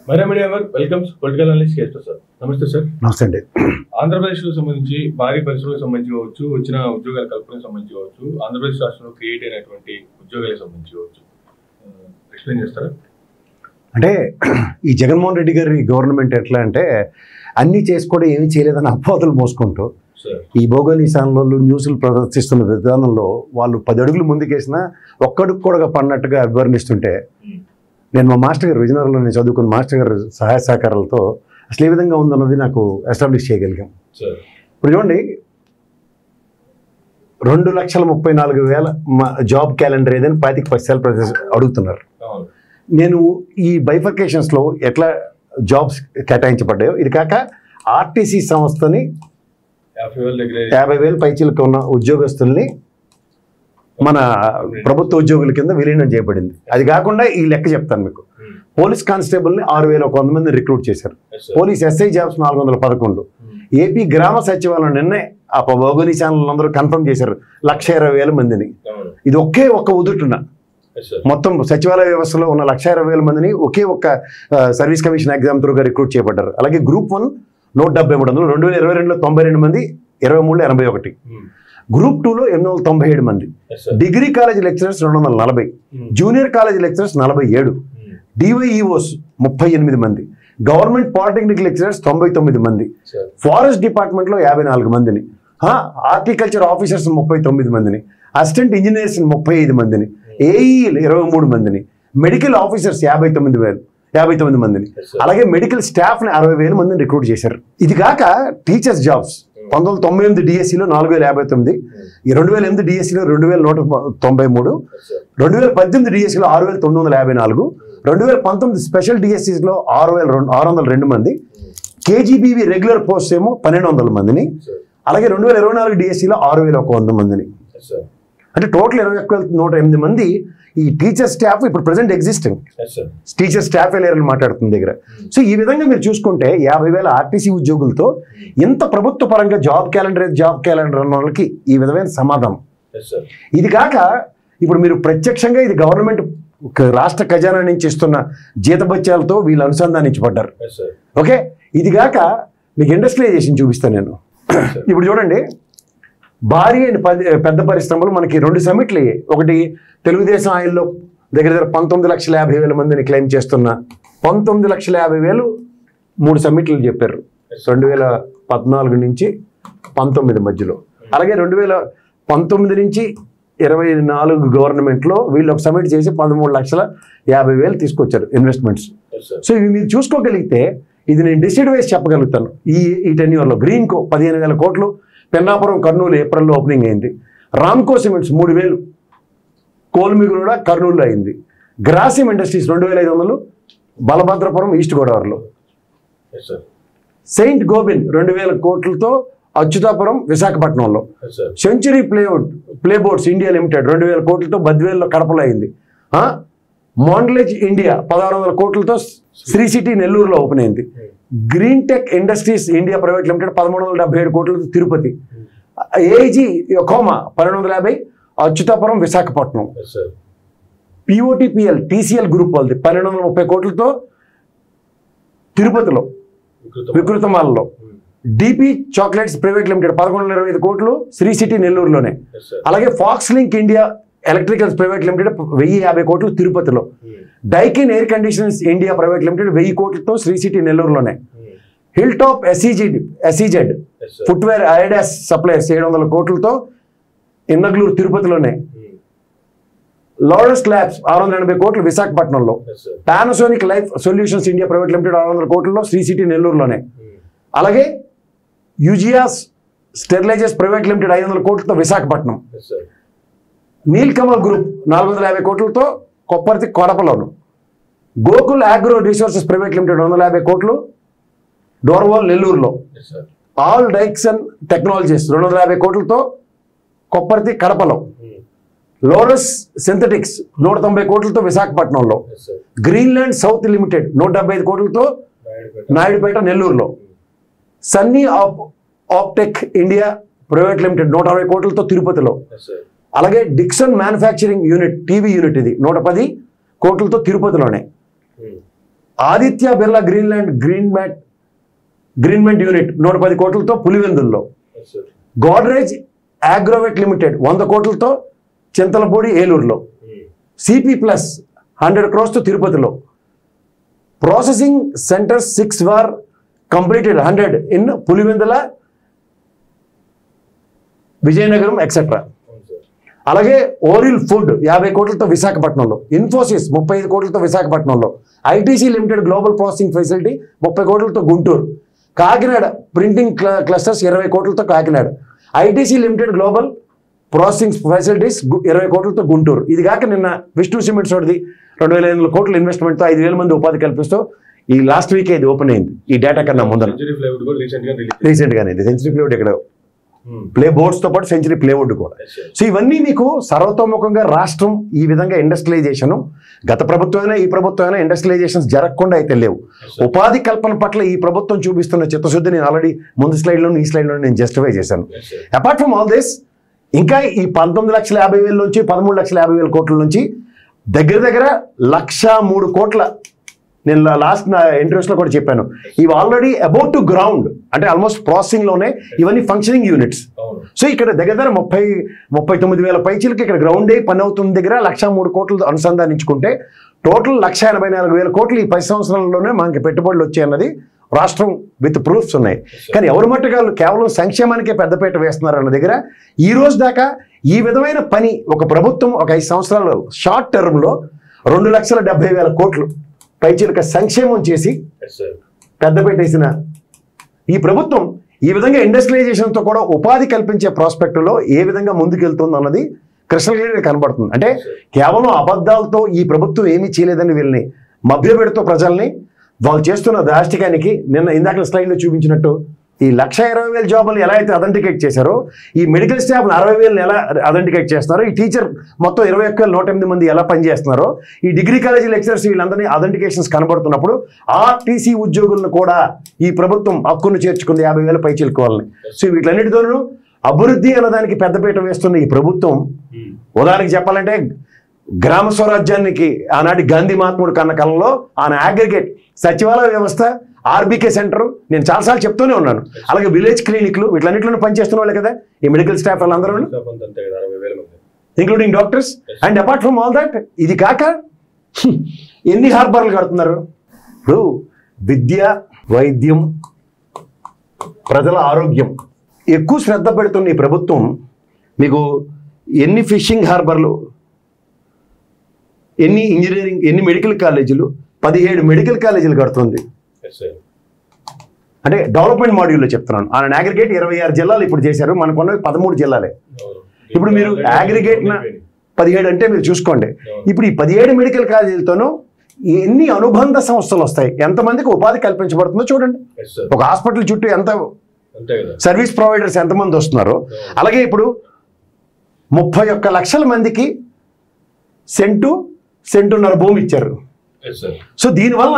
Welcome political analyst KS Prasad. నమస్తే sir. నమస్తే అండి. ఆంధ్రప్రదేశ్కు సంబంధించి భారీ పరిశ్రమలకు సంబంధించి కావచ్చు, వచ్చిన ఉద్యోగాల కల్పనకు సంబంధించి కావచ్చు, ఆంధ్రప్రదేశ్ రాష్ట్రంలో క్రియేట్ అయినటువంటి ఉద్యోగాలకు సంబంధించి కావచ్చు, ఎక్స్ప్లెయిన్ చేస్తారా? అంటే ఈ జగన్మోహన్ రెడ్డి గారి గవర్నమెంట్ ఎట్లా అంటే అన్నీ చేసుకోవడం ఏమీ చేయలేదని అపోతలు మోసుకుంటూ ఈ భౌగోళిశాలలో న్యూస్లు ప్రదర్శిస్తున్న విధానంలో వాళ్ళు 10 అడుగులు ముందుకేసినా ఒక్కడుగు కూడా పడినట్టుగా అభివర్ణిస్తుంటే నేను మా మాస్టర్ గారు విజయనగరంలో నేను చదువుకున్న మాస్టర్ గారు సహాయ సహకారాలతో అసలు ఏ విధంగా ఉందన్నది నాకు ఎస్టాబ్లిష్ చేయగలిగాం. ఇప్పుడు చూడండి, 2,34,000 జాబ్ క్యాలెండర్ ఏదైనా 25% అడుగుతున్నారు. నేను ఈ బైఫర్కేషన్స్లో ఎట్లా జాబ్స్ కేటాయించబడ్డాయో ఇది కాక ఆర్టీసీ సంస్థని 50,000 పైచీలకు ఉన్న ఉద్యోగస్తుల్ని మన ప్రభుత్వ ఉద్యోగుల కింద విలీనం చేయబడింది. అది కాకుండా ఈ లెక్క చెప్తాను మీకు. పోలీస్ కానిస్టేబుల్ని 6,100 మందిని రిక్రూట్ చేశారు. Police SI jobs 411. ఏపీ గ్రామ సచివాలయం నిన్నే ఆ భౌగోళిశాలను అందరూ కన్ఫర్మ్ చేశారు 1,20,000 మందిని. ఇది ఒక్క ఉదుటున మొత్తం సచివాలయ వ్యవస్థలో ఉన్న 1,20,000 మందిని ఒకే ఒక్క సర్వీస్ కమిషన్ ఎగ్జామ్ త్రూగా రిక్రూట్ చేయబడ్డారు. అలాగే గ్రూప్ 1 173, 2022లో 92 మంది, 23లో 81. గ్రూప్ 2లో 897 మంది, degree college lecturers 240, junior college lecturers 47, డివైఈఓస్ 38 మంది, గవర్నమెంట్ పాలిటెక్నిక్ లెక్చరర్స్ 99 మంది, ఫారెస్ట్ డిపార్ట్మెంట్లో 54 మందిని, హార్టికల్చర్ ఆఫీసర్స్ 39 మందిని, అసిస్టెంట్ ఇంజనీర్స్ 35 మందిని, ఏఈలు 23 మందిని, మెడికల్ ఆఫీసర్స్ 59 మందిని, అలాగే మెడికల్ స్టాఫ్ని 60,000 మందిని రిక్రూట్ చేశారు. ఇది కాక టీచర్స్ జాబ్స్ 1998 డిఎస్సిలో 4,059, 2008 డిఎస్సిలో 2,193, 2018 డిఎస్సిలో 6,954, 2019 స్పెషల్ డిఎస్సిలో 6,602 మంది, కేజీబీవీ రెగ్యులర్ పోస్ట్ ఏమో 1,200 మందిని, అలాగే 2024 డిఎస్సిలో 6,100 మందిని. అంటే టోటల్ 21,108 మంది ఈ టీచర్ స్టాఫ్ ఇప్పుడు ప్రెసెంట్ ఎగ్జిస్టింగ్ టీచర్ స్టాఫ్ లేరని మాట్లాడుతున్న దగ్గర. సో ఈ విధంగా మీరు చూసుకుంటే 50,000 ఆర్టీసీ ఉద్యోగులతో ఇంత ప్రభుత్వ పరంగా జాబ్ క్యాలెండర్ అన్న వాళ్ళకి ఈ విధమైన సమాధానం. ఇది కాక ఇప్పుడు మీరు ప్రత్యక్షంగా ఇది గవర్నమెంట్ రాష్ట్ర ఖజానా నుంచి ఇస్తున్న జీతభత్యాలతో వీళ్ళు అనుసంధానించబడ్డారు. ఓకే, ఇది కాక మీకు ఇండస్ట్రియలైజేషన్ చూపిస్తాను నేను. ఇప్పుడు చూడండి, భారీ అండ్ పెద్ద పరిశ్రమలు మనకి 2 సమిట్లు అయ్యాయి. ఒకటి తెలుగుదేశం ఆయిల్లో దగ్గర 19,50,000 మందిని క్లెయిమ్ చేస్తున్న 19,50,000 3 సమిట్లు చెప్పారు 2014 నుంచి 19 మధ్యలో. అలాగే 2019 నుంచి 24 గవర్నమెంట్లో వీళ్ళు ఒక సమిట్ చేసి 13,50,000 తీసుకొచ్చారు ఇన్వెస్ట్మెంట్స్. సో ఇవి మీరు చూసుకోగలిగితే ఇది నేను డిసైడ్ వేసి చెప్పగలుగుతాను. ఈ టెన్యూర్లో గ్రీన్కో 15,000 కోట్లు, పెన్నాపురం కర్నూలు ఏప్రిల్లో ఓపెనింగ్ అయింది. రామ్కో సిమెంట్స్ 3,000 కోల్మిగురుడ కర్నూలులో అయింది. గ్రాసిమ్ ఇండస్ట్రీస్ 2,500 బలభద్రపురం ఈస్ట్ గోదావరిలో. సెయింట్ గోబిన్ 2,000 కోట్లతో అచ్యుతాపురం విశాఖపట్నంలో. సెంచురీ ప్లేబోర్డ్స్ ఇండియా లిమిటెడ్ 2,000 కోట్లతో బద్వేల్లో కడపలో అయింది. మాండ్లేజ్ ఇండియా 1,600 కోట్లతో శ్రీ సిటీ నెల్లూరులో ఓపెన్ అయింది. Green Tech Industries India Private Limited 1,377 కోట్లతో Tirupati. AIG Yokohama 1,250 Achyutapuram Visakhapatnam. POTPL TCL group వాళ్ళది 1,230 కోట్లతో తిరుపతిలో వికృతమాలలో. డిపి చాక్లెట్స్ ప్రైవేట్ లిమిటెడ్ 1,125 కోట్లు శ్రీ సిటీ నెల్లూరులోనే. అలాగే Foxlink India Electricals Private Limited 1,050 కోట్లు తిరుపతిలో. Daikin Air Conditioners India Private Limited 1,000 కోట్లతో శ్రీ సిటీ నెల్లూరులోనే. Hill Top SEZ footwear Adidas supplies 700 కోట్లతో ఇన్నగ్లూరు తిరుపతిలోనే. లారెన్స్ ల్యాబ్స్ 680 కోట్లు విశాఖపట్నంలో. Panasonic life solutions India Private limited 600 కోట్లలో శ్రీ సిటీ నెల్లూరులోనే. అలాగే యూజియాస్ స్టెరిలైజర్స్ ప్రైవేట్ లిమిటెడ్ 500 కోట్లతో విశాఖపట్నం. నీల్ కమల్ గ్రూప్ 450 కోట్లతో కొప్పర్తి కడపలోను. Gokul Agro Resources Private Limited 150 కోట్లు డోర్వాల్ నెల్లూరులో. ఆల్ డైక్సన్ టెక్నాలజీస్ 250 కోట్లతో కొప్పర్తి కడపలో. లోరస్ సింథటిక్స్ 190 కోట్లతో విశాఖపట్నంలో. గ్రీన్లాండ్ సౌత్ లిమిటెడ్ 175 కోట్లతో నాయుడుపేట నెల్లూరులో. Sunny Aptech India Private limited 160 కోట్లతో తిరుపతిలో. అలాగే Dixon manufacturing unit TV unit ఇది 110 కోట్లతో తిరుపతిలోనే. ఆదిత్య బిర్లా గ్రీన్మెంట్ యూనిట్ 110 కోట్లతో పులివెందుల్లో, గోడ్రేజ్ అగ్రోవెట్ లిమిటెడ్ 100 కోట్లతో చింతలపూడి ఏలూరులో, సిపి ప్లస్ 100 crores తిరుపతిలో, processing centres 6 were completed 100 in Pulivendula, Vizianagaram etcetera. అలాగే ఓరిల్ ఫుడ్ 50 కోట్లతో విశాఖపట్నంలో, ఇన్ఫోసిస్ 35 కోట్లతో విశాఖపట్నంలో, ITC limited global processing facility 30 కోట్లతో గుంటూరు, కాకినాడ ప్రింటింగ్ క్లస్టర్స్ 20 కోట్లతో Kakinada, ITC limited global processing facilities 20 కోట్లతో గుంటూరు. ఇది కాక నిన్న విష్ణు సిమెంట్స్ వాడిది 2,500 కోట్ల ఇన్వెస్ట్మెంట్తో 5,000 మంది ఉపాధి కల్పిస్తూ ఈ లాస్ట్ వీక్ ఇది ఓపెన్ అయింది. ఈ డేటా కన్నా ముందర రీసెంట్గానే సెంచరీ ప్లేవుడ్ ఇక్కడ ప్లే బోర్డ్స్తో పాటు సెంచరీ ప్లేవుడ్ కూడా. సో ఇవన్నీ మీకు సర్వతోముఖంగా రాష్ట్రం ఈ విధంగా ఇండస్ట్రియలైజేషన్, గత ప్రభుత్వమైనా ఈ ప్రభుత్వమైనా ఇండస్ట్రియలైజేషన్స్ జరగకుండా అయితే లేవు. ఉపాధి కల్పన పట్ల ఈ ప్రభుత్వం చూపిస్తున్న చిత్తశుద్ధి నేను ఆల్రెడీ ముందు స్లైడ్లోను ఈ స్లైడ్లో నేను జస్టిఫై చేశాను. అపార్ట్ ఫ్రమ్ ఆల్ దిస్, ఇంకా ఈ 19,50,000 నుంచి 13,50,000 కోట్ల నుంచి దగ్గర 1,03 కోట్ల, నేను లాస్ట్ నా ఇంటర్వ్యూస్లో కూడా చెప్పాను, ఇవి ఆల్రెడీ అబౌట్ టు గ్రౌండ్, అంటే ఆల్మోస్ట్ ప్రాసెసింగ్లోనే ఇవన్నీ ఫంక్షనింగ్ యూనిట్స్. సో ఇక్కడ దగ్గర 39,000 పైచీలకి ఇక్కడ గ్రౌండ్ అయ్యి పని అవుతున్న దగ్గర 1,03 కోట్లు అనుసంధానించుకుంటే టోటల్ 1,84,000 కోట్లు ఈ 10 సంవత్సరాల్లోనే మనకి పెట్టుబడులు వచ్చాయన్నది రాష్ట్రం విత్ ప్రూఫ్స్ ఉన్నాయి. కానీ ఎవరి మట్టుగాళ్ళు కేవలం సంక్షేమానికే పెద్దపీట వేస్తున్నారు అన్న దగ్గర ఈ రోజు దాకా ఈ విధమైన పని ఒక ప్రభుత్వం ఒక 5 సంవత్సరాలు షార్ట్ టర్మ్లో 2,70,000 కోట్లు పైచీలక సంక్షేమం చేసి పెద్దపీట వేసిన ఈ ప్రభుత్వం ఈ విధంగా ఇండస్ట్రియలైజేషన్తో కూడా ఉపాధి కల్పించే ప్రాస్పెక్టులో ఏ విధంగా ముందుకెళ్తుంది అన్నది క్రిస్టల్ క్లియర్గా కనబడుతుంది. అంటే కేవలం అబద్ధాలతో ఈ ప్రభుత్వం ఏమీ చేయలేదని వీళ్ళని మభ్యపెడుతూ ప్రజల్ని వాళ్ళు చేస్తున్న దాష్టికానికి నిన్న ఇందాక స్లైడ్లో చూపించినట్టు ఈ 1,20,000 జాబులు ఎలా అయితే అథెంటికేట్ చేశారో, ఈ మెడికల్ స్టాఫ్ 60,000 ఎలా అథెంటికేట్ చేస్తున్నారో, ఈ టీచర్ మొత్తం 21,108 మంది ఎలా పనిచేస్తున్నారో, ఈ డిగ్రీ కాలేజీ లెక్చరర్స్ వీళ్ళందరినీ అథెంటికేషన్స్ కనబడుతున్నప్పుడు ఆర్టీసీ ఉద్యోగులను కూడా ఈ ప్రభుత్వం హక్కును చేర్చుకుంది 50,000 పైచీలకు వాళ్ళని. సో వీటిలన్నిటితోనూ అభివృద్ధి అన్నదానికి పెద్దపీట వేస్తున్న ఈ ప్రభుత్వం, ఉదాహరణకి చెప్పాలంటే గ్రామ స్వరాజ్యానికి ఆనాటి గాంధీ మహాత్ముడు కన్న కాలంలో ఆయన అగ్రిగేట్ సచివాలయ వ్యవస్థ, ఆర్బీకే సెంటర్, నేను చాలాసార్లు చెప్తూనే ఉన్నాను. అలాగే విలేజ్ క్లినిక్లు వీటిలన్నింటిలో పనిచేస్తున్న వాళ్ళే కదా ఈ మెడికల్ స్టాఫ్ వాళ్ళందరూ, including doctors. And apart from all that, ఇది కాక ఎన్ని హార్బర్లు కడుతున్నారు. ఇప్పుడు విద్య, వైద్యం, ప్రజల ఆరోగ్యం ఎక్కువ శ్రద్ధ పెడుతున్న ఈ ప్రభుత్వం మీకు ఎన్ని ఫిషింగ్ హార్బర్లు, ఎన్ని ఇంజనీరింగ్, ఎన్ని మెడికల్ కాలేజీలు, 17 మెడికల్ కాలేజీలు కడుతుంది. అంటే డెవలప్మెంట్ మాడ్యూల్లో చెప్తున్నాను. ఆయన అగ్రిగేట్ 26 జిల్లాలు ఇప్పుడు చేశారు, మనకున్న 13 జిల్లాలే. ఇప్పుడు మీరు అగ్రిగేట్ 17 అంటే మీరు చూసుకోండి. ఇప్పుడు ఈ 17 మెడికల్ కాలేజీలతోనూ ఎన్ని అనుబంధ సంస్థలు వస్తాయి, ఎంతమందికి ఉపాధి కల్పించబడుతుందో చూడండి. ఒక హాస్పిటల్ చుట్టూ ఎంత సర్వీస్ ప్రొవైడర్స్ ఎంతమంది వస్తున్నారో. అలాగే ఇప్పుడు 31 లక్షల మందికి సెంటున్నర భూమి ఇచ్చారు. సో దీనివల్ల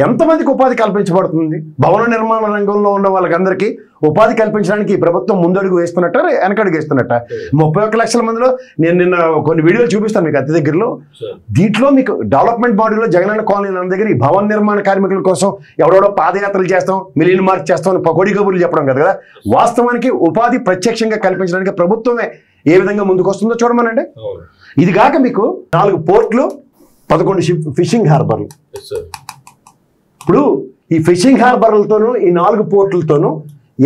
ఎంతమందికి ఉపాధి కల్పించబడుతుంది, భవన నిర్మాణ రంగంలో ఉన్న వాళ్ళకందరికీ ఉపాధి కల్పించడానికి ఈ ప్రభుత్వం ముందడుగు వేస్తున్నట్ట వెనకడుగు వేస్తున్నట్ట. 31 లక్షల మందిలో నేను నిన్న కొన్ని వీడియోలు చూపిస్తాను మీకు అతి దగ్గరలో. దీంట్లో మీకు డెవలప్మెంట్ బాడీలో జగనన్న కాలనీ అన్న దగ్గర ఈ భవన నిర్మాణ కార్మికుల కోసం ఎవడెవడో పాదయాత్రలు చేస్తాం, మిలియన్ మార్క్ చేస్తాం, పకోడీ కబుర్లు చెప్పడం కదా కదా. వాస్తవానికి ఉపాధి ప్రత్యక్షంగా కల్పించడానికి ప్రభుత్వమే ఏ విధంగా ముందుకు వస్తుందో చూడమనండి. ఇది కాక మీకు 4 పోర్ట్లు, 11 ఫిషింగ్ హార్బర్లు. ఇప్పుడు ఈ ఫిషింగ్ హార్బర్లతోనూ ఈ 4 పోర్టులతోనూ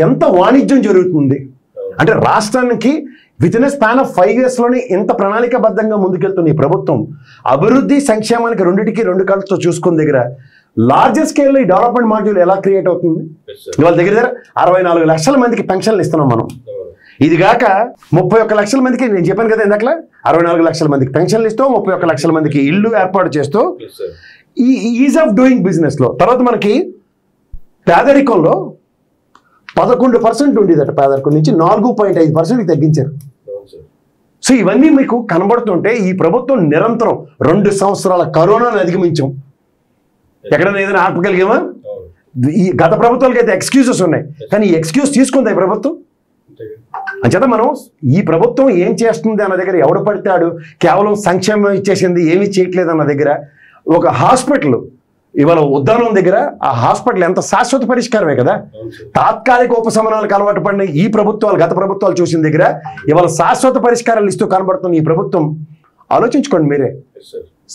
ఎంత వాణిజ్యం జరుగుతుంది అంటే రాష్ట్రానికి విత్ ఇన్ స్పాన్ ఆఫ్ 5 yearsలోనే ఇంత ప్రణాళికాబద్ధంగా ముందుకెళ్తున్న ఈ ప్రభుత్వం అభివృద్ధి సంక్షేమానికి రెండింటికి 2 కళ్ళతో చూసుకున్న దగ్గర లార్జెస్ట్ స్కేల్లో ఈ డెవలప్మెంట్ మాడ్యూల్ ఎలా క్రియేట్ అవుతుంది. ఇవాళ దగ్గర 64 లక్షల మందికి పెన్షన్లు ఇస్తున్నాం మనం. ఇది కాక 31 లక్షల మందికి, నేను చెప్పాను కదా ఇందాక 64 లక్షల మందికి పెన్షన్లు ఇస్తూ 31 లక్షల మందికి ఇల్లు ఏర్పాటు చేస్తూ ఈ ఈజ్ ఆఫ్ డూయింగ్ బిజినెస్లో. తర్వాత మనకి పేదరికంలో 11% ఉండేదట, పేదరికం నుంచి 4.5% తగ్గించారు. సో ఇవన్నీ మీకు కనబడుతుంటే ఈ ప్రభుత్వం నిరంతరం 2 సంవత్సరాల కరోనాను అధిగమించాం. ఎక్కడైనా ఏదైనా ఆపగలిగామా? ఈ గత ప్రభుత్వాలకి అయితే ఎక్స్క్యూజెస్ ఉన్నాయి, కానీ ఈ ఎక్స్క్యూజ్ తీసుకుంది ఈ ప్రభుత్వం. అంచేత మనం ఈ ప్రభుత్వం ఏం చేస్తుంది అన్న దగ్గర ఎవడు పడతాడు, కేవలం సంక్షేమం ఇచ్చేసింది ఏమీ చేయట్లేదు అన్న దగ్గర ఒక హాస్పిటల్ ఇవాళ ఉద్దానం దగ్గర ఆ హాస్పిటల్ ఎంత శాశ్వత పరిష్కారమే కదా. తాత్కాలిక ఉపశమనాలకు అలవాటు పడిన ఈ ప్రభుత్వాలు, గత ప్రభుత్వాలు చూసిన దగ్గర ఇవాళ శాశ్వత పరిష్కారాలు ఇస్తూ కనబడుతున్న ఈ ప్రభుత్వం ఆలోచించుకోండి మీరే.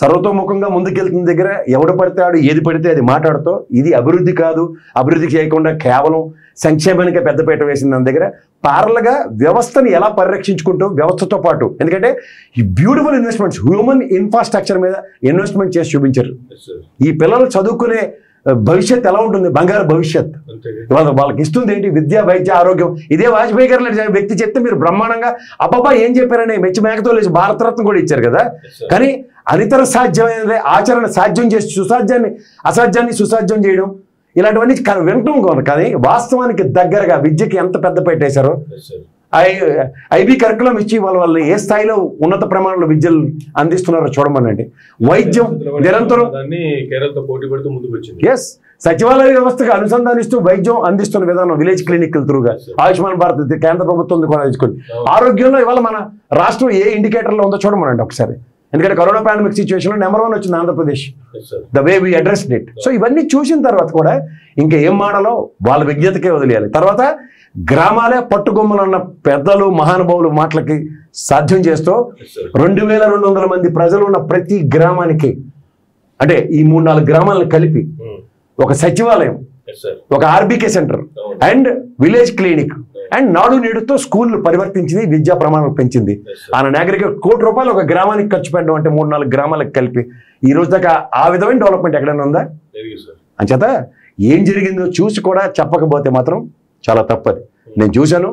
సర్వతోముఖంగా ముందుకెళ్తున్న దగ్గర ఎవడు పడితే ఏది పడితే అది మాట్లాడుతూ ఇది అభివృద్ధి కాదు, అభివృద్ధి చేయకుండా కేవలం సంక్షేమానికే పెద్దపీట వేసిన దాని దగ్గర పారలుగా వ్యవస్థని ఎలా పరిరక్షించుకుంటూ వ్యవస్థతో పాటు, ఎందుకంటే ఈ బ్యూటిఫుల్ ఇన్వెస్ట్మెంట్స్ హ్యూమన్ ఇన్ఫ్రాస్ట్రక్చర్ మీద ఇన్వెస్ట్మెంట్ చేసి చూపించారు. ఈ పిల్లలు చదువుకునే భవిష్యత్ ఎలా ఉంటుంది, బంగారు భవిష్యత్. వాళ్ళకి ఇస్తుంది ఏంటి, విద్య, వైద్య, ఆరోగ్యం. ఇదే వాజ్పేయి గారు వ్యక్తి చెప్తే మీరు బ్రహ్మాండంగా అబ్బాబా ఏం చెప్పారని మెచ్చి మేకతో లేచి భారతరత్న కూడా ఇచ్చారు కదా. కానీ అనితర సాధ్యమైనదే ఆచరణ సాధ్యం చేసి అసాధ్యాన్ని సుసాధ్యం చేయడం ఇలాంటివన్నీ వింటాం. కానీ వాస్తవానికి దగ్గరగా విద్యకి ఎంత పెద్ద పెట్టేశారో, ఐబీ కరికులం ఇచ్చి వాళ్ళు ఏ స్థాయిలో ఉన్నత ప్రమాణంలో విద్యలు అందిస్తున్నారో చూడమనండి. వైద్యం నిరంతరం ఎస్ సచివాలయ వ్యవస్థగా అనుసంధానిస్తూ వైద్యం అందిస్తున్న విధానం, విలేజ్ క్లినిక్ల త్రూగా ఆయుష్మాన్ భారత్ కేంద్ర ప్రభుత్వం కూడా తీసుకొని ఆరోగ్యంలో ఇవాళ మన రాష్ట్రం ఏ ఇండికేటర్లో ఉందో చూడమనండి ఒకసారి. ఎందుకంటే కరోనా పాండమిక్ సిచ్యువేషన్లో నెంబర్ 1 వచ్చింది Andhra Pradesh, the way we addressed it. So ఇవన్నీ చూసిన తర్వాత కూడా ఇంకా ఏం మాడాలో వాళ్ళ విజ్ఞతకే వదిలేయాలి. తర్వాత గ్రామాలే పట్టుగొమ్మలన్న పెద్దలు మహానుభావులు మాటలకి సాధ్యం చేస్తూ 2200 మంది ప్రజలు ఉన్న ప్రతి గ్రామానికి, అంటే ఈ 3-4 గ్రామాలను కలిపి ఒక సచివాలయం, ఒక RBK centre and village clinic and నాడు నేడుతో స్కూల్ పరివర్తించింది, విద్యా ప్రమాణాలు పెంచింది. ఆయన అగ్రిగేట్ ₹1 కోటి ఒక గ్రామానికి ఖర్చు పెట్టడం అంటే 3-4 గ్రామాలకు కలిపి ఈ రోజు దాకా ఆ విధమైన డెవలప్మెంట్ ఎక్కడైనా ఉందా? అంచేత ఏం జరిగిందో చూసి కూడా చెప్పకపోతే మాత్రం చాలా తప్పది. నేను చూశాను,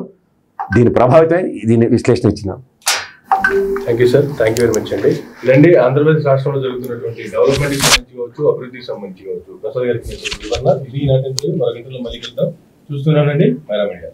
దీని ప్రభావితమై దీన్ని విశ్లేషణ ఇచ్చినాను. Thank you sir, thank you very much అండి. ఇదండి ఆంధ్రప్రదేశ్ రాష్ట్రంలో జరుగుతున్నటువంటి డెవలప్మెంట్కి సంబంధించి కావచ్చు, అభివృద్ధికి సంబంధించి కావచ్చు ప్రసాద్ గారికి ఇది నాటి మరొక ఇంటర్వ్యూలో మళ్ళీ వెళ్తాం. చూస్తున్నానండి మైరా మీడియా.